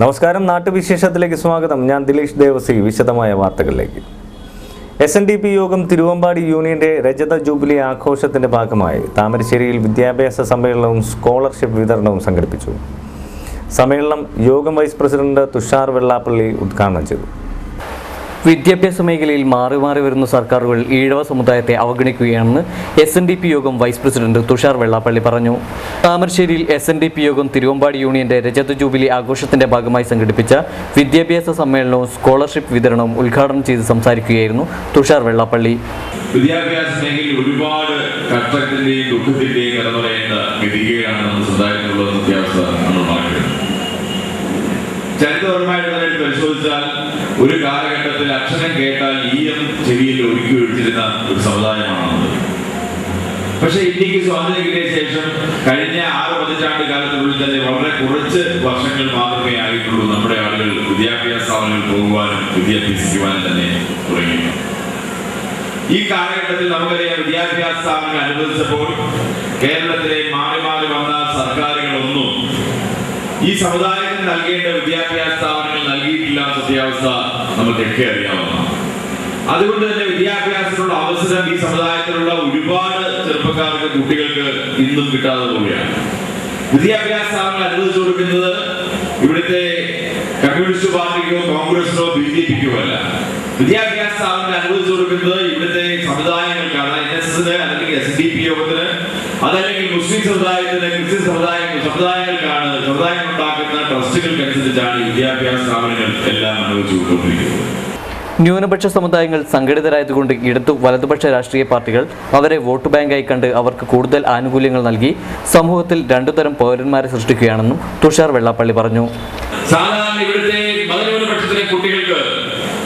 നമസ്കാരം, നാട്ടുവിശേഷത്തിലേക്ക് സ്വാഗതം. ഞാൻ ദിലീഷ് ദേവസി. വിശദമായ വാർത്തകളിലേക്ക്. SNDP യോഗം തിരുവമ്പാടി യൂണിയന്റെ രജത ജൂബിലി ആഘോഷത്തിന്റെ ഭാഗമായി താമരശ്ശേരിയിൽ വിദ്യാഭ്യാസ സമ്മേളനവും സ്കോളർഷിപ്പ് വിതരണവും സംഘടിപ്പിച്ചു. സമ്മേളനം യോഗം വൈസ് പ്രസിഡന്റ് തുഷാർ വെള്ളാപ്പള്ളി ഉദ്ഘാടനം ചെയ്തു. വിദ്യാഭ്യാസ മേഖലയിൽ മാറി വരുന്ന സർക്കാരുകൾ ഈഴവ സമുദായത്തെ അവഗണിക്കുകയാണെന്ന് SNDP യോഗം വൈസ് പ്രസിഡന്റ് തുഷാർ വെള്ളാപ്പള്ളി പറഞ്ഞു. താമരശ്ശേരിയിൽ SNDP യോഗം തിരുവമ്പാടി യൂണിയന്റെ രജത ജൂബിലി ആഘോഷത്തിന്റെ ഭാഗമായി സംഘടിപ്പിച്ച വിദ്യാഭ്യാസ സമ്മേളനവും സ്കോളർഷിപ്പ് വിതരണവും ഉദ്ഘാടനം ചെയ്ത് സംസാരിക്കുകയായിരുന്നു തുഷാർ വെള്ളാപ്പള്ളി. വിദ്യാഭ്യാസ മേഖലയിൽ ഒരുപാട് കഷ്ടത്തിന്റെയും ദുഃഖത്തിന്റെയും കലമുറയുന്ന ഗതികയാണ് നമ്മുടെ സമുദായത്തിലുള്ള വിദ്യാഭ്യാസ നമ്മൾ മാറ്റുന്നത്. ചരിത്രപരമായിട്ട് തന്നെ പരിശോധിച്ചാൽ ഒരു കാലഘട്ടത്തിൽ അക്ഷരം കേട്ടാൽ ചെവിയിൽ ഒരുക്കി ഒഴിച്ചിരുന്ന ഒരു സമുദായമാണത്. പക്ഷെ ഇന്ത്യക്ക് സ്വാതന്ത്ര്യം കിട്ടിയ ശേഷം കഴിഞ്ഞ 6 പതിറ്റാണ്ട് കാലത്തിനുള്ളിൽ തന്നെ വളരെ കുറച്ച് വർഷങ്ങൾ മാത്രമേ ആയിട്ടുള്ളൂ നമ്മുടെ ആളുകൾ വിദ്യാഭ്യാസ സ്ഥാപനങ്ങളിൽ പോകുവാനും വിദ്യാഭ്യസിക്കുവാനും തന്നെ തുടങ്ങി. ഈ കാലഘട്ടത്തിൽ നമുക്കറിയാം, വിദ്യാഭ്യാസ സ്ഥാപനങ്ങൾ അനുവദിച്ചപ്പോൾ കേരളത്തിലെ മാറി വന്ന സർക്കാരുകളൊന്നും ഈ സമുദായത്തിന് നൽകേണ്ട വിദ്യാഭ്യാസ സ്ഥാപനങ്ങൾ നൽകിയിട്ടില്ല സത്യാവസ്ഥ നമുക്കൊക്കെ അറിയാവുന്നതാണ്. അതുകൊണ്ട് തന്നെ വിദ്യാഭ്യാസത്തിനുള്ള അവസരം ഈ സമുദായത്തിലുള്ള ഒരുപാട് ചെറുപ്പക്കാർക്ക്, കുട്ടികൾക്ക് ഇന്നും കിട്ടാതെ പോവുകയാണ്. വിദ്യാഭ്യാസ സ്ഥാപനങ്ങൾ അനുവദിച്ചു കൊടുക്കുന്നത് ഇവിടുത്തെ കമ്മ്യൂണിസ്റ്റ് പാർട്ടിക്കോ കോൺഗ്രസിനോ BJPക്കോ അല്ല. വിദ്യാഭ്യാസ സ്ഥാപനങ്ങൾ അനുവദിച്ചു കൊടുക്കുന്നത് ഇവിടുത്തെ സമുദായങ്ങൾക്കാണ്. NSSന് അല്ലെങ്കിൽ SNDP യോഗത്തിന്, അതല്ലെങ്കിൽ മുസ്ലിം സമുദായത്തിന്, ക്രിസ്ത്യൻ സമുദായങ്ങൾക്കാണ്. സമുദായങ്ങൾ ഉണ്ടാക്കുന്ന ട്രസ്റ്റുകൾക്കനുസരിച്ചാണ് വിദ്യാഭ്യാസ സ്ഥാപനങ്ങൾ എല്ലാം അനുവദിച്ചു കൊടുത്തിരിക്കുന്നത്. ന്യൂനപക്ഷ സമുദായങ്ങൾ സംഘടിതരായതുകൊണ്ട് ഇടതു വലതുപക്ഷ രാഷ്ട്രീയ പാർട്ടികൾ അവരെ വോട്ട് ബാങ്കായി കണ്ട് അവർക്ക് കൂടുതൽ ആനുകൂല്യങ്ങൾ നൽകി സമൂഹത്തിൽ 2 തരം പൗരന്മാരെ സൃഷ്ടിക്കുകയാണെന്നും തുഷാർ വെള്ളാപ്പള്ളി പറഞ്ഞു. സാധാരണ ഇവിടുത്തെ മതന്യൂനപക്ഷത്തിലെ കുട്ടികൾക്ക്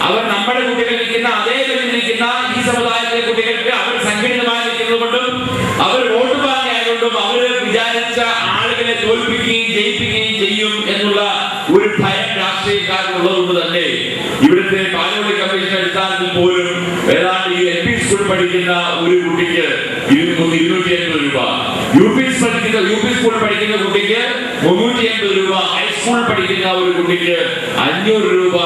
അവർ നമ്മുടെ കുട്ടികൾ ഇരിക്കുന്ന അതേ ഇരിക്കുന്ന ഈ സമുദായത്തിലെ കുട്ടികൾക്ക് അവർ സംഘടിതമായി നിൽക്കുന്നതുകൊണ്ടും അവർ വോട്ട് ബാങ്ക് ആയതുകൊണ്ടും അവർ വിചാരിച്ച ആളുകളെ തോൽപ്പിക്കുകയും ജയിപ്പിക്കുകയും ചെയ്യും എന്നുള്ള ഒരു ഭയം രാഷ്ട്രീയക്കാരുള്ളതുകൊണ്ട് തന്നെ ഇവിടുത്തെ പാലോളി കമ്മീഷൻ അടിസ്ഥാനത്തിൽ പോലും ഏതാണ്ട് ഈ LP സ്കൂൾ പഠിക്കുന്ന ഒരു കുട്ടിക്ക് 280 രൂപ, UP സ്കൂൾ പഠിക്കുന്ന കുട്ടിക്ക് 380 രൂപ, ഹൈസ്കൂൾ പഠിക്കുന്ന ഒരു കുട്ടിക്ക് 500 രൂപ,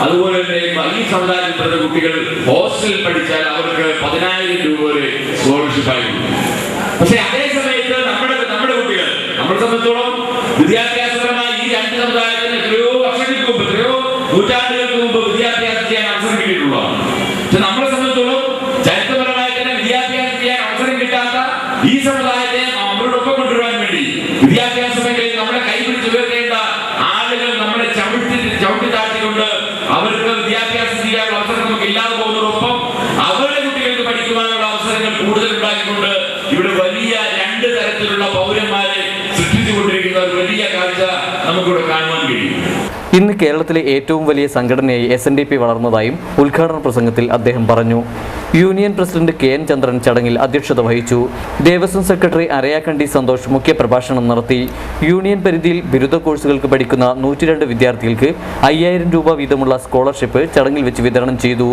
അതുപോലെ തന്നെ ഈ സമുദായത്തിൽപ്പെടുന്ന കുട്ടികൾ ഹോസ്റ്റലിൽ പഠിച്ചാൽ അവർക്ക് 10,000 രൂപ വരെ സ്കോളർഷിപ്പ് ആയിരുന്നു. പക്ഷെ അതേ സമയത്ത് നമ്മുടെ കുട്ടികൾ, നമ്മളെ സംബന്ധിച്ചോളം വിദ്യാഭ്യാസപരമായി ഈ 2 സമുദായത്തിന് എത്രയോ വർഷങ്ങൾക്ക് മുമ്പ്, എത്രയോ നൂറ്റാണ്ടുകൾക്ക് മുമ്പ് വിദ്യാഭ്യാസം ചെയ്യാൻ അവസരം കിട്ടിയിട്ടുള്ളതാണ്. പക്ഷെ നമ്മളെ സംബന്ധിച്ചോളം ചരിത്രപരമായി തന്നെ വിദ്യാഭ്യാസം ചെയ്യാൻ അവസരം കിട്ടാത്ത ഈ സമുദായത്തെ അവരോടൊപ്പം കൊണ്ടുവരാൻ വേണ്ടി വിദ്യാഭ്യാസ മേഖലയിൽ നമ്മളെ കൈപിടിച്ച് ഉയർത്തേണ്ട ആളുകൾ നമ്മളെ ചവിട്ടി താഴ്ത്തിക്കൊണ്ട് അവർക്ക് വിദ്യാഭ്യാസം ചെയ്യാനുള്ള അവസരം നമുക്ക് ഇല്ലാതെ പോകുന്നതോടൊപ്പം അവരുടെ കുട്ടികൾക്ക് പഠിക്കുവാനുള്ള അവസരങ്ങൾ കൂടുതൽ ഉണ്ടാക്കിക്കൊണ്ട് ഇവിടെ വലിയ 2 തരത്തിലുള്ള പൗരന്മാരെ സൃഷ്ടിച്ചുകൊണ്ടിരിക്കുന്ന ഒരു വലിയ കാഴ്ച നമുക്കിവിടെ കാണുവാൻ കഴിയും. ഇന്ന് കേരളത്തിലെ ഏറ്റവും വലിയ സംഘടനയായി SNDP വളർന്നതായും ഉദ്ഘാടന പ്രസംഗത്തിൽ അദ്ദേഹം പറഞ്ഞു. യൂണിയൻ പ്രസിഡന്റ് KN ചന്ദ്രൻ ചടങ്ങിൽ അധ്യക്ഷത വഹിച്ചു. ദേവസ്വം സെക്രട്ടറി അരയാക്കണ്ടി സന്തോഷ് മുഖ്യപ്രഭാഷണം നടത്തി. യൂണിയൻ പരിധിയിൽ ബിരുദ കോഴ്സുകൾക്ക് പഠിക്കുന്ന 102 വിദ്യാർത്ഥികൾക്ക് 5,000 രൂപ വീതമുള്ള സ്കോളർഷിപ്പ് ചടങ്ങിൽ വെച്ച് വിതരണം ചെയ്തു.